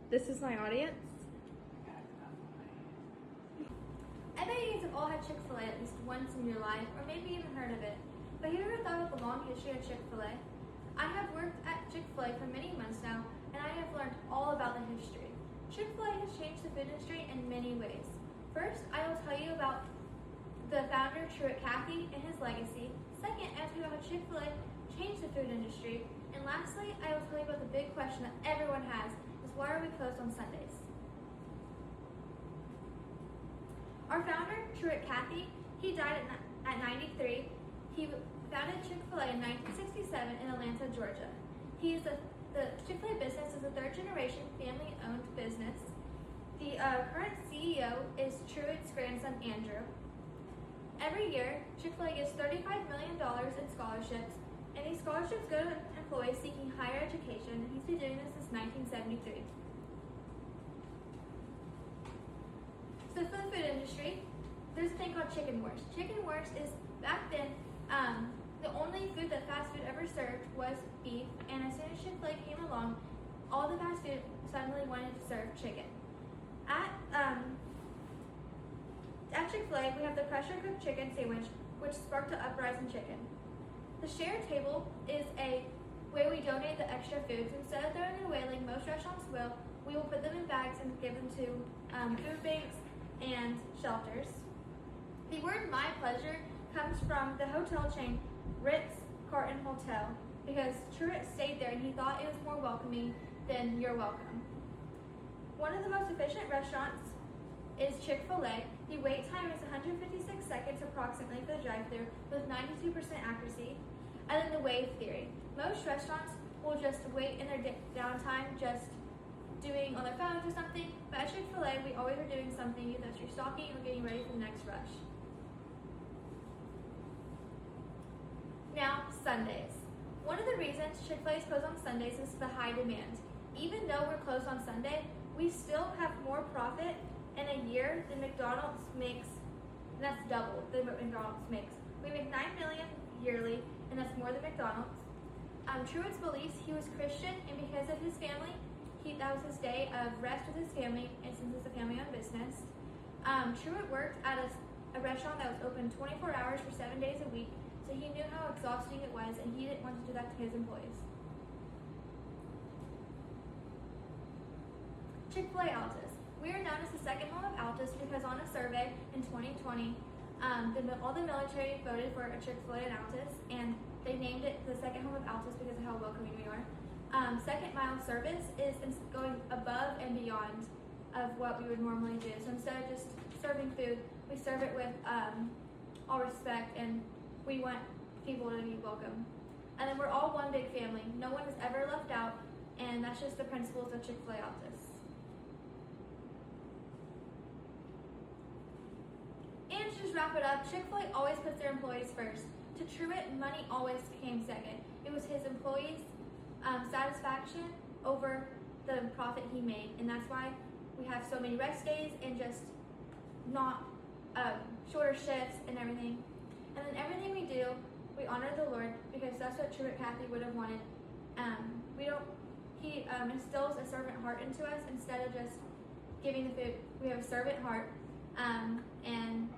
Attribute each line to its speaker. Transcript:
Speaker 1: This is my audience.
Speaker 2: I bet you guys have all had Chick-fil-A at least once in your life, or maybe even heard of it. But have you ever thought of the long history of Chick-fil-A? I have worked at Chick-fil-A for many months now, and I have learned all about the history. Chick-fil-A has changed the food industry in many ways. First, I will tell you about the founder, Truett Cathy, and his legacy. Second, I will tell you about how Chick-fil-A changed the food industry. And lastly, I will tell you about the big question that everyone has, is why are we closed on Sundays? Our founder, Truett Cathy, he died at 93. He founded Chick-fil-A in 1967 in Atlanta, Georgia. The Chick-fil-A business is a third-generation family-owned business. The current CEO is Truett's grandson, Andrew. Every year, Chick-fil-A gives $35 million in scholarships, and these scholarships go to employees seeking higher education, and he's been doing this since 1973. So for the food industry, there's a thing called chicken wars. Chicken wars is, back then, the only food that fast food ever served was beef, and as soon as Chick-fil-A came along, all the fast food suddenly wanted to serve chicken. At Chick-fil-A, we have the pressure cooked chicken sandwich, which sparked an uprising in chicken. The shared table is a way we donate the extra foods. Instead of throwing it away like most restaurants will, we will put them in bags and give them to food banks and shelters. The word "my pleasure" comes from the hotel chain Ritz-Carlton Hotel, because Truett stayed there and he thought it was more welcoming than "you're welcome." One of the most efficient restaurants is Chick-fil-A. The wait time is 156 seconds approximately for the drive-thru with 92% accuracy. And then the wave theory. Most restaurants will just wait in their downtime, just doing on their phones or something, but at Chick-fil-A we always are doing something, either it's restocking or getting ready for the next rush. Now, Sundays. One of the reasons Chick-fil-A is closed on Sundays is the high demand. Even though we're closed on Sunday, we still have more profit in a year than McDonald's makes, and that's double than what McDonald's makes. We make $9 million yearly, and that's more than McDonald's. Truett's beliefs, he was Christian, and because of his family, that was his day of rest with his family, and since it's a family-owned business. Truett worked at a restaurant that was open 24 hours for 7 days a week, so he knew how exhausting it was, and he didn't want to do that to his employees. Chick-fil-A Altus. We are known as the second home of Altus because on a survey in 2020, all the military voted for a Chick-fil-A in Altus, and they named it the second home of Altus because of how welcoming we are. Second mile service is going above and beyond of what we would normally do. So instead of just serving food, we serve it with all respect, and we want people to be welcome. And then we're all one big family. No one is ever left out, and that's just the principles of Chick-fil-A Altus. And to just wrap it up, Chick-fil-A always puts their employees first. To Truett, money always came second. It was his employees' satisfaction over the profit he made, and that's why we have so many rest days and just not shorter shifts and everything. And then everything we do, we honor the Lord because that's what Truett Cathy would have wanted. He instills a servant heart into us instead of just giving the food. We have a servant heart, and